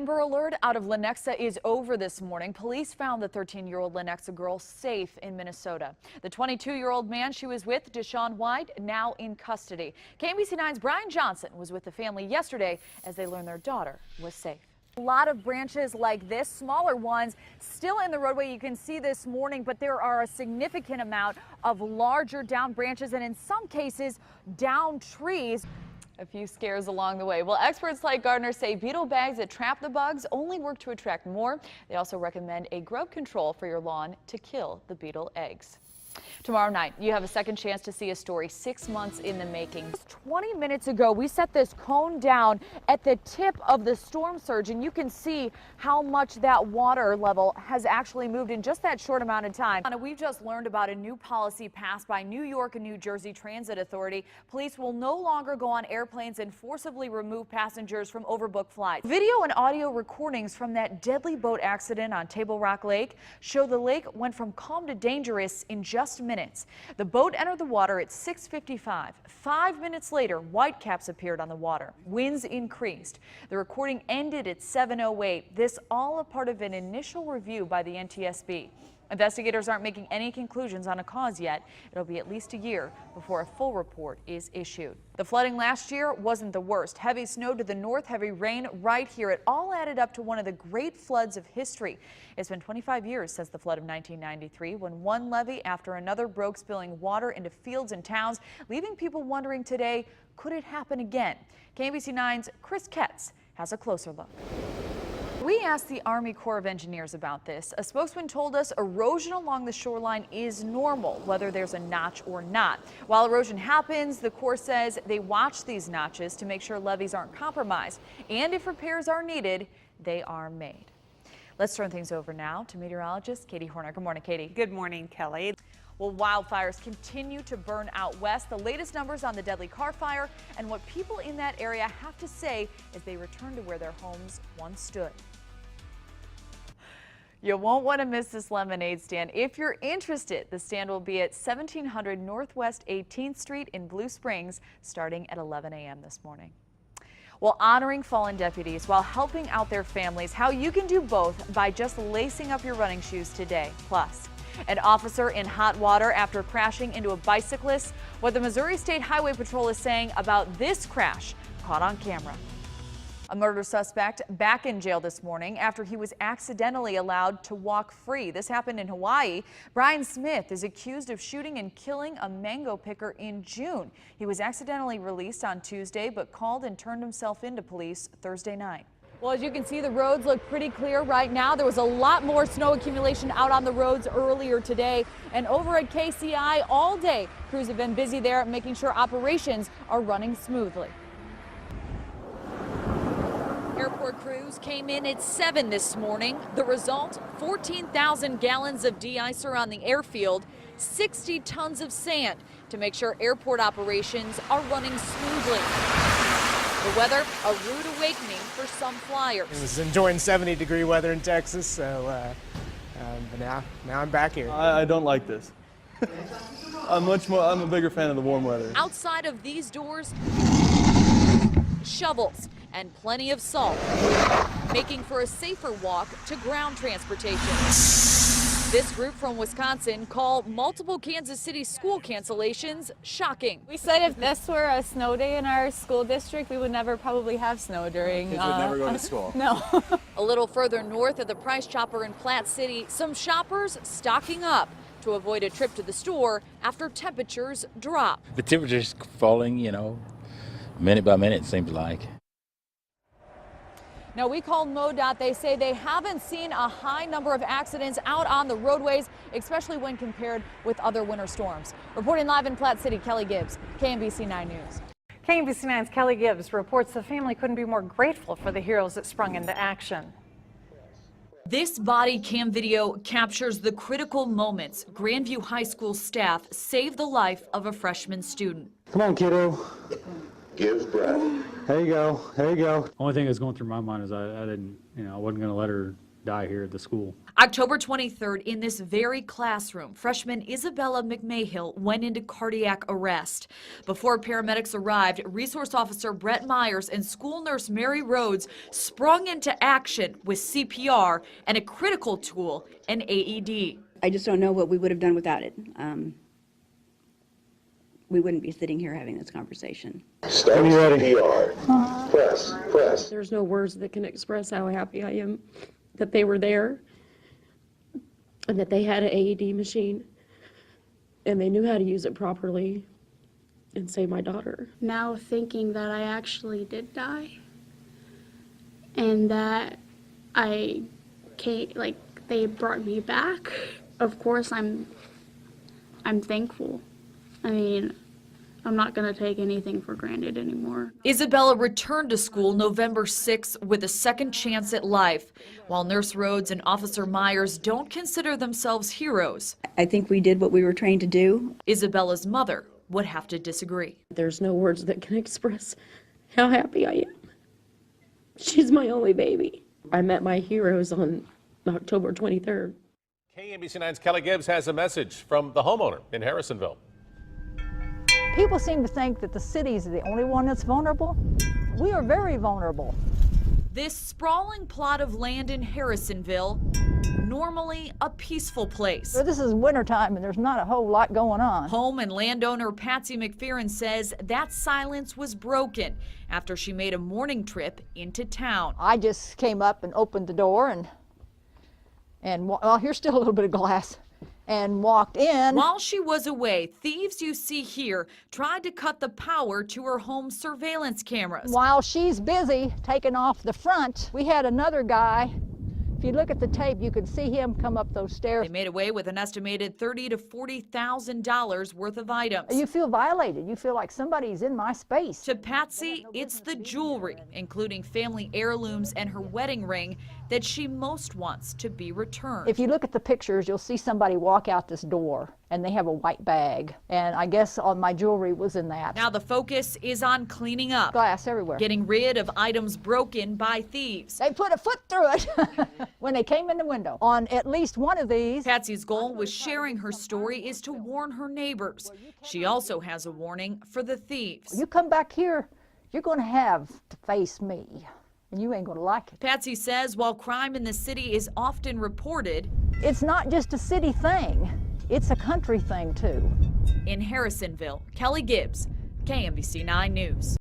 Amber Alert out of Lenexa is over this morning. Police found the 13-year-old Lenexa girl safe in Minnesota. The 22-year-old man she was with, Deshaun White, now in custody. KMBC9's Brian Johnson was with the family yesterday as they learned their daughter was safe. A lot of branches like this, smaller ones, still in the roadway. You can see this morning, but there are a significant amount of larger down branches and in some cases down trees. A few scares along the way. Well, experts like Gardner say beetle bags that trap the bugs only work to attract more. They also recommend a grub control for your lawn to kill the beetle eggs. Tomorrow night, you have a second chance to see a story 6 months in the making. 20 minutes ago, we set this cone down at the tip of the storm surge, and you can see how much that water level has actually moved in just that short amount of time. We've just learned about a new policy passed by New York and New Jersey Transit Authority. Police will no longer go on airplanes and forcibly remove passengers from overbooked flights. Video and audio recordings from that deadly boat accident on Table Rock Lake show the lake went from calm to dangerous in just minutes. The boat entered the water at 6:55. 5 minutes later, whitecaps appeared on the water. Winds increased. The recording ended at 7:08. This all a part of an initial review by the NTSB. Investigators aren't making any conclusions on a cause yet. It'll be at least a year before a full report is issued. The flooding last year wasn't the worst. Heavy snow to the north, heavy rain right here. It all added up to one of the great floods of history. It's been 25 years since the flood of 1993 when one levee after another broke, spilling water into fields and towns, leaving people wondering today, could it happen again? KMBC9's Chris Ketz has a closer look. We asked the Army Corps of Engineers about this. A spokesman told us erosion along the shoreline is normal, whether there's a notch or not. While erosion happens, the Corps says they watch these notches to make sure levees aren't compromised. And if repairs are needed, they are made. Let's turn things over now to meteorologist Katie Horner. Good morning, Katie. Good morning, Kelly. Well, wildfires continue to burn out west. The latest numbers on the deadly car fire and what people in that area have to say as they return to where their homes once stood. You won't want to miss this lemonade stand. If you're interested, the stand will be at 1700 Northwest 18th Street in Blue Springs starting at 11 a.m. this morning. Well, honoring fallen deputies while helping out their families, how you can do both by just lacing up your running shoes today. Plus, an officer in hot water after crashing into a bicyclist. What the Missouri State Highway Patrol is saying about this crash caught on camera. A murder suspect back in jail this morning after he was accidentally allowed to walk free. This happened in Hawaii. Brian Smith is accused of shooting and killing a mango picker in June. He was accidentally released on Tuesday, but called and turned himself into police Thursday night. Well, as you can see, the roads look pretty clear right now. There was a lot more snow accumulation out on the roads earlier today. And over at KCI all day, crews have been busy there making sure operations are running smoothly. Airport crews came in at 7 this morning. The result, 14,000 gallons of de-icer on the airfield, 60 tons of sand to make sure airport operations are running smoothly. The weather, a rude awakening for some flyers. I was enjoying 70-degree weather in Texas, so but now I'm back here. I don't like this. I'm a bigger fan of the warm weather. Outside of these doors, shovels and plenty of salt, making for a safer walk to ground transportation. This group from Wisconsin call multiple Kansas City school cancellations shocking. We said if this were a snow day in our school district, we would never probably have snow during. Kids would never go to school. No. A little further north of the Price Chopper in Platte City, some shoppers stocking up to avoid a trip to the store after temperatures drop. The temperature's falling, minute by minute, it seems like. Now, we called MoDOT. They say they haven't seen a high number of accidents out on the roadways, especially when compared with other winter storms. Reporting live in Platte City, Keleigh Gibbs, KMBC 9 News. KMBC9's Keleigh Gibbs reports the family couldn't be more grateful for the heroes that sprung into action. This body cam video captures the critical moments Grandview High School staff saved the life of a freshman student. Come on, kiddo. Give breath. There you go. There you go. Only thing that's going through my mind is I didn't, I wasn't going to let her die here at the school. October 23rd, in this very classroom, freshman Isabella McMahill went into cardiac arrest. Before paramedics arrived, resource officer Brett Myers and school nurse Mary Rhodes sprung into action with CPR and a critical tool, an AED. I just don't know what we would have done without it. We wouldn't be sitting here having this conversation. Start CPR. Press. There's no words that can express how happy I am that they were there and that they had an AED machine and they knew how to use it properly and save my daughter. Now thinking that I actually did die and that I can't, like, they brought me back, of course I'm thankful. I mean, I'm not going to take anything for granted anymore. Isabella returned to school November 6th with a second chance at life, while Nurse Rhodes and Officer Myers don't consider themselves heroes. I think we did what we were trained to do. Isabella's mother would have to disagree. There's no words that can express how happy I am. She's my only baby. I met my heroes on October 23rd. KMBC 9's Keleigh Gibbs has a message from the homeowner in Harrisonville. People seem to think that the city is the only one that's vulnerable. We are very vulnerable. This sprawling plot of land in Harrisonville, normally a peaceful place. So this is wintertime and there's not a whole lot going on. Home and landowner Patsy McPherson says that silence was broken after she made a morning trip into town. I just came up and opened the door and well, here's still a little bit of glass, and walked in. While she was away, thieves you see here tried to cut the power to her home surveillance cameras. While she's busy taking off the front, we had another guy. If you look at the tape, you could see him come up those stairs. They made away with an estimated $30,000 to $40,000 worth of items. You feel violated. You feel like somebody's in my space. To Patsy, it's the jewelry, including family heirlooms and her wedding ring, that she most wants to be returned. If you look at the pictures, you'll see somebody walk out this door and they have a white bag. And I guess all my jewelry was in that. Now the focus is on cleaning up. Glass everywhere. Getting rid of items broken by thieves. They put a foot through it when they came in the window. On at least one of these. Patsy's goal with sharing her story is to warn her neighbors. She also has a warning for the thieves. You come back here, you're going to have to face me. And you ain't gonna like it. Patsy says while crime in the city is often reported, it's not just a city thing, it's a country thing too. In Harrisonville, Keleigh Gibbs, KMBC 9 News.